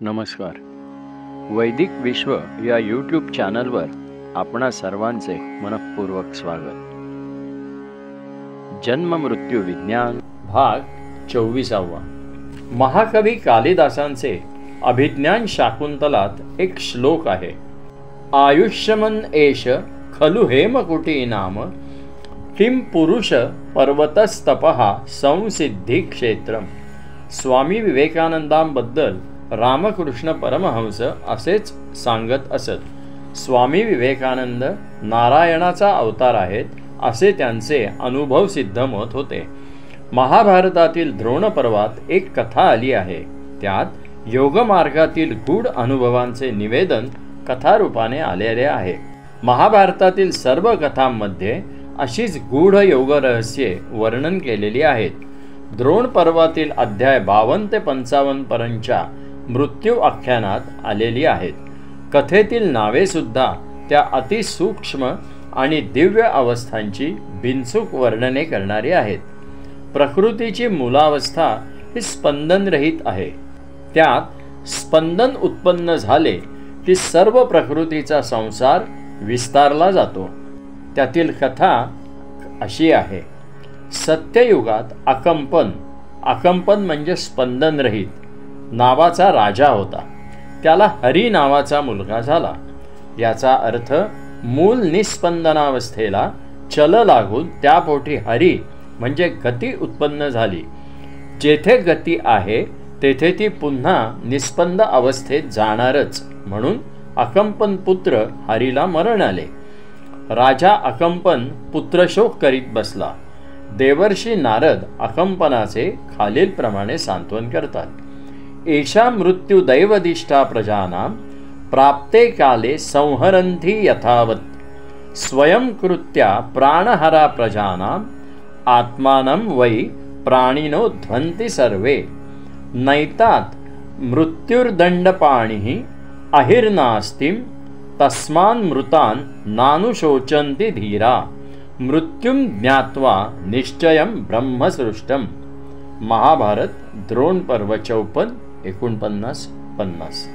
नमस्कार. वैदिक विश्व या यूट्यूब चॅनलवर आपणा सर्वांचे मनःपूर्वक स्वागत. जन्म मृत्यू विज्ञान भाग 24. महाकवी कालिदासांचे अभिज्ञान शाकुंतलात एक श्लोक आहे. आयुष्यमन एष खलु हेमकुटी नाम किं पुरुष पर्वतस्तपहा संसिद्धी क्षेत्रम. स्वामी विवेकानंदांबद्दल रामकृष्ण परमहंस असेच सांगत असत. स्वामी विवेकानंद नारायणाचा अवतार आहेत असे त्यांचे अनुभव सिद्ध मत होते. महाभारतातील द्रोण पर्वात एक कथा आली आहे. त्यात योगमार्गातील गूढ अनुभवांचे निवेदन कथारूपाने आलेले आहे. महाभारतातील सर्व कथांमध्ये अशीच गूढ योग रहस्ये वर्णन केलेली आहेत. द्रोण पर्वातील अध्याय 52 ते 55 पर्यंतच्या मृत्यू आख्यानात आलेली आहेत. कथेतील नावे सुद्धा त्या अतिसूक्ष्म आणि दिव्य अवस्थांची बिनचूक वर्णने करणारी आहेत. प्रकृतीची मूलावस्था ही स्पंदनरहित आहे. त्यात स्पंदन उत्पन्न झाले की सर्व प्रकृतीचा संसार विस्तारला जातो. त्यातील कथा अशी आहे. सत्ययुगात अकंपन म्हणजे स्पंदनरहित नावाचा राजा होता. त्याला हरी नावाचा मुलगा झाला. याचा अर्थ मूल निस्पंदनावस्थेला चल लागून त्यापोटी हरी म्हणजे गती उत्पन्न झाली. जेथे गती आहे तेथे ती पुन्हा निस्पंद अवस्थेत जाणारच, म्हणून अकंपन पुत्र हरीला मरण आले. राजा अकंपन पुत्रशोक करीत बसला. देवर्षी नारद अकंपनाचे खालीलप्रमाणे सांत्वन करतात. एषा मृत्यू दैवदिष्टा प्रजानां प्राप्ते काले संहरन्ति यथावत् स्वयं कृत्या प्राणहरा प्रजानां आत्मानं वै प्राणिनो ध्वन्ति सर्वे नैतात् मृत्युर्दंडपाणिः अहिर्नास्तिं तस्मान् मृतान् नानुशोचन्ति धीरा मृत्युं ज्ञात्वा निश्चयं ब्रह्मसृष्टम. महाभारत द्रोण पर्व 54-49-50.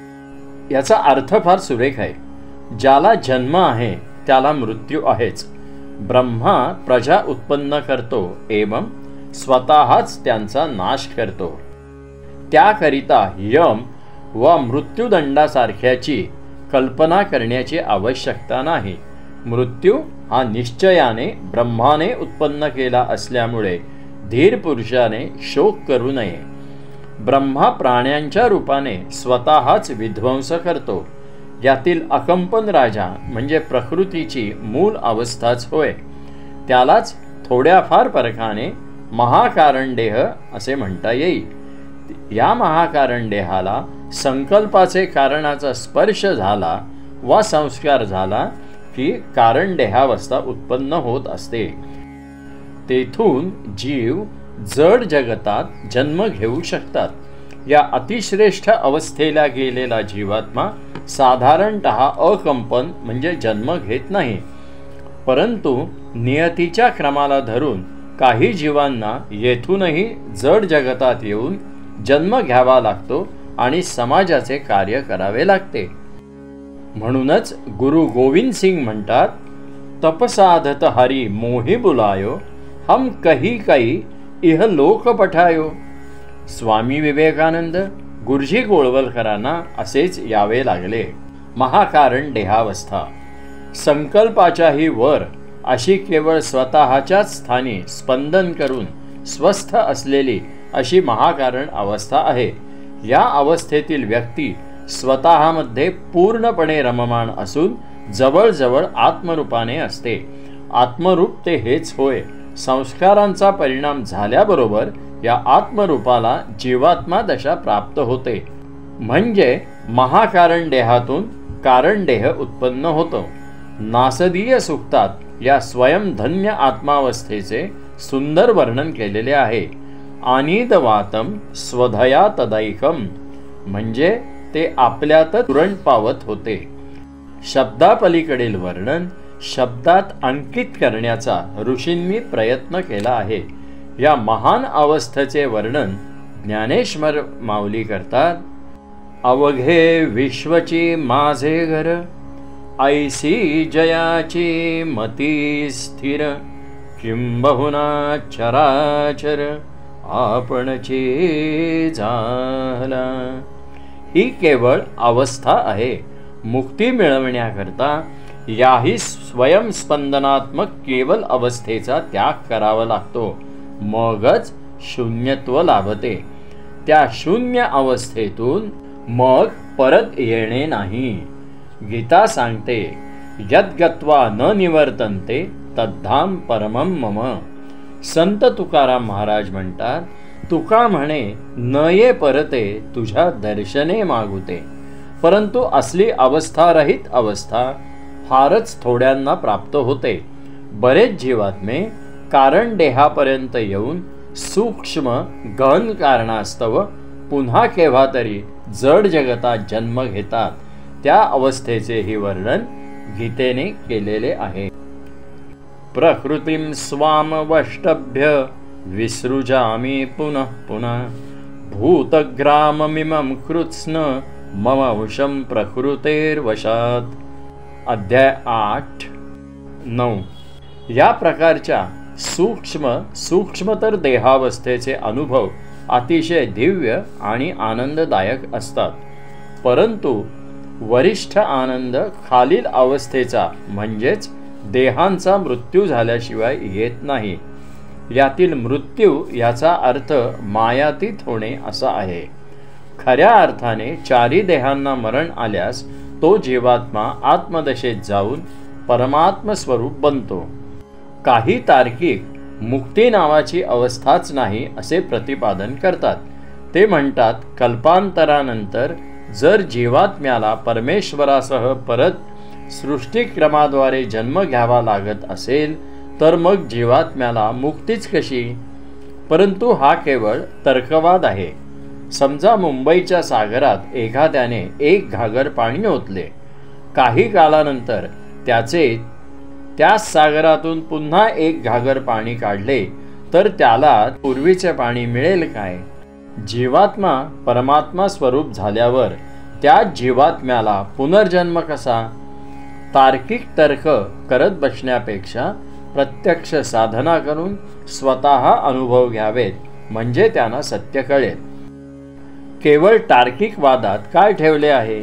याचा अर्थ फार सुरेख आहे. ज्याला जन्म आहे त्याला मृत्यू आहेच. ब्रह्मा प्रजा उत्पन्न करतो एवं स्वतःच त्यांचा नाश करतो. त्याकरिता यम व मृत्यूदंडासारख्याची कल्पना करण्याची आवश्यकता नाही. मृत्यू हा निश्चयाने ब्रह्माने उत्पन्न केला असल्यामुळे धीर पुरुषाने शोक करू नये. ब्रह्मा प्राण्यांच्या रूपाने स्वतःच विध्वंस करतो. यातील अकंपन राजा म्हणजे प्रकृतीची मूल अवस्थाच होय. त्यालाच थोड्याफार फरकाने महाकारणदेह असे म्हणता येईल. या महाकारणदेहाला संकल्पाचे कारणाचा स्पर्श झाला वा संस्कार झाला की कारणदेहावस्था उत्पन्न होत असते. तेथून जीव जड जगतात जन्म घेऊ शकतात. या अतिश्रेष्ठ अवस्थेला गेलेला जीवात्मा साधारणतः अकंपन म्हणजे जन्म घेत नाही. परंतु नियतीच्या क्रमाला धरून काही जीवांना येथूनही जड जगतात येऊन जन्म घ्यावा लागतो आणि समाजाचे कार्य करावे लागते. म्हणूनच गुरु गोविंद सिंग म्हणतात, तपसाधत हरी मोहि बुलायो हम कही कही इह लोक पठायो. स्वामी विवेकानंद गुरुजी गोळवलकरांना असेच यावे लागले. महाकारण देहावस्था संकल्पाच्याही वर अशी केवळ स्वतःच्याच स्थानी स्पंदन करून स्वस्थ असलेली अशी महाकारण अवस्था आहे. या अवस्थेतील व्यक्ती स्वतःमध्ये पूर्णपणे रममाण असून जवळजवळ आत्मरूपाने असते. आत्मरूप ते हेच होय. संस्कारांचा परिणाम झाल्याबरोबर या आत्मरूपाला जीवात्मा दशा प्राप्त होते. म्हणजे महाकारण देहातून कारण देह उत्पन्न होतो. नासदीय सूक्तात या स्वयंधन्य आत्मावस्थेचे सुंदर वर्णन केलेले आहे. आनीदवातम स्वधया तदैकम म्हणजे ते आपल्यात तुरंत पावत होते. शब्दापलीकडील वर्णन शब्दात अंकित करण्याचा ऋषींनी प्रयत्न केला आहे. या महान अवस्थेचे वर्णन ज्ञानेश्वर माऊली करतात. अवघे विश्वची माझे घर, ऐसी जयाची मती स्थिर, किंबहुना चराचर आपणची झाला. ही केवळ अवस्था आहे. मुक्ती मिळवण्याकरता याही स्वयंस्पंदनात्मक केवल अवस्थेचा त्याग करावा लागतो. मगच शून्यत्व लाभते. त्या शून्य अवस्थेतून मग परत येणे नाही. गीता सांगते, यद्गत्वा न निवर्तन्ते तद्धाम परमं मम. संत तुकाराम महाराज म्हणतात, तुका म्हणे, न ये परते तुझ्या दर्शने मागुते. परंतु असली अवस्थारहित अवस्था फारच थोड्यांना प्राप्त होते. बरेच जीवात्मे कारण देहापर्यंत येऊन सूक्ष्म गहन कारणास्तव पुन्हा केव्हा तरी जड जगतात जन्म घेतात. त्या अवस्थेचेही वर्णन गीतेने केलेले आहे. प्रकृतीं स्वामवष्टभ्य विसृजामि पुनः पुनः, भूतग्राममिमं कृत्स्न मम वशं प्रकृतेर्वशात्. अध्याय 8-9. या प्रकारच्या सूक्ष्मतर देहावस्थेचे अनुभव अतिशय दिव्य आणि आनंददायक असतात. परंतु वरिष्ठ आनंद खालील अवस्थेचा म्हणजेच देहांचा मृत्यू झाल्याशिवाय येत नाही. यातील मृत्यू याचा अर्थ मायातीत होणे असा आहे. खऱ्या अर्थाने चारी देहांना मरण आल्यास तो जीवात्मा आत्मदशेत जाऊन परमात्म स्वरूप बनतो. काही तार्किक मुक्ती नावाची अवस्थाच नाही असे प्रतिपादन करतात. ते म्हणतात, कल्पांतरानंतर जर जीवात्म्याला परमेश्वरासह परत सृष्टिक्रमाद्वारे जन्म घ्यावा लागत असेल तर मग जीवात्म्याला मुक्तीच कशी? परंतु हा केवळ तर्कवाद आहे. समजा मुंबईच्या सागरात एखाद्याने एक घागर पाणी ओतले. काही कालानंतर त्याच सागरातून पुन्हा एक घागर पाणी काढले तर त्याला पूर्वीचे पाणी मिळेल काय? जीवात्मा परमात्मा स्वरूप झाल्यावर त्या जीवात्म्याला पुनर्जन्म कसा? तार्किक तर्क करत बसण्यापेक्षा प्रत्यक्ष साधना करून स्वतः अनुभव घ्यावेत, म्हणजे त्यांना सत्य कळेल. केवळ तार्किक वादात काय ठेवले आहे?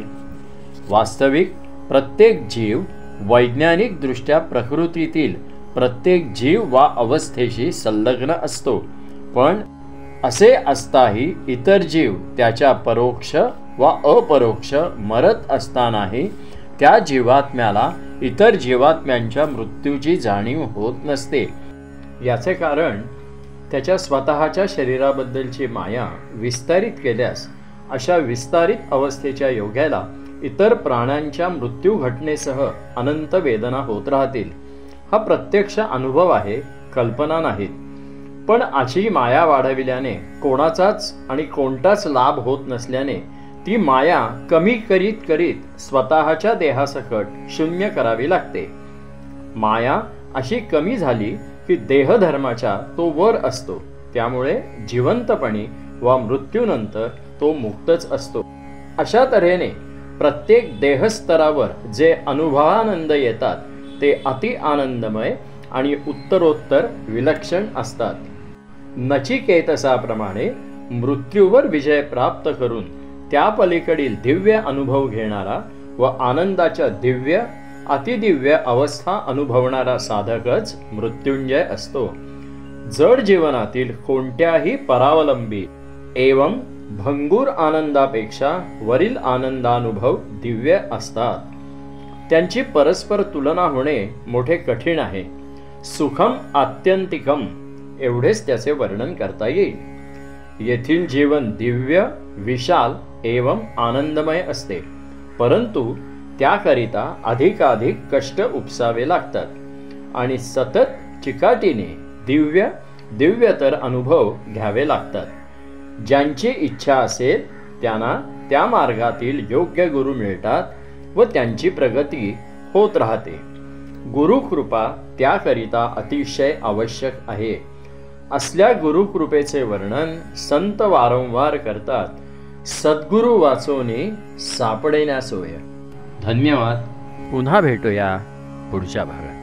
वास्तविक प्रत्येक जीव वैज्ञानिक दृष्ट्या प्रकृतीतील प्रत्येक जीव वा अवस्थेशी संलग्न असतो. पण असे असताही इतर जीव त्याच्या परोक्ष वा अपरोक्ष मरत असतानाही त्या जीवात्म्याला इतर जीवात्म्यांच्या मृत्यूची जाणीव होत नसते. याचे कारण त्याच्या स्वतःच्या शरीराबद्दलची माया विस्तारित केल्यास अशा विस्तारित अवस्थेच्या योग्याला इतर प्राण्यांच्या मृत्यू घटनेसह अनंत वेदना होत राहतील. हा प्रत्यक्ष अनुभव आहे, कल्पना नाहीत. पण अशी माया वाढविल्याने कोणताच लाभ होत नसल्याने ती माया कमी करीत स्वतःच्या देहासकट शून्य करावी लागते. माया अशी कमी झाली की देहधर्माच्या तो वर असतो. त्यामुळे जिवंतपणी वा मृत्यूनंतर तो मुक्तच असतो. अशा तऱ्हेने प्रत्येक देहस्तरावर जे अनुभवानंद येतात ते अति आनंदमय आणि उत्तरोत्तर विलक्षण असतात. नचिकेतसाप्रमाणे मृत्यूवर विजय प्राप्त करून त्या पलीकडील दिव्य अनुभव घेणारा व आनंदाच्या दिव्य अतिदिव्य अवस्था अनुभवणारा साधकच मृत्युंजय असतो. जड जीवनातील कोणत्याही परावलंबी एवं भंगूर आनंदापेक्षा वरील आनंदानुभव दिव्य असतात. त्यांची परस्पर तुलना होणे मोठे कठीण आहे. सुखम आत्यंतिकम एवढेच त्याचे वर्णन करता येईल. येथील जीवन दिव्य, विशाल एवं आनंदमय असते. परंतु त्याकरिता अधिकाधिक कष्ट उपसावे लागतात आणि सतत चिकाटीने दिव्यतर अनुभव घ्यावे लागतात. ज्यांची इच्छा असेल त्यांना त्या मार्गातील योग्य गुरु मिळतात व त्यांची प्रगती होत राहते. गुरुकृपा त्याकरिता अतिशय आवश्यक आहे. असल्या गुरुकृपेचे वर्णन संत वारंवार करतात. सद्गुरु वाचोनी सापडेना सोय. धन्यवाद. पुन्हा भेटूया पुढच्या भागात.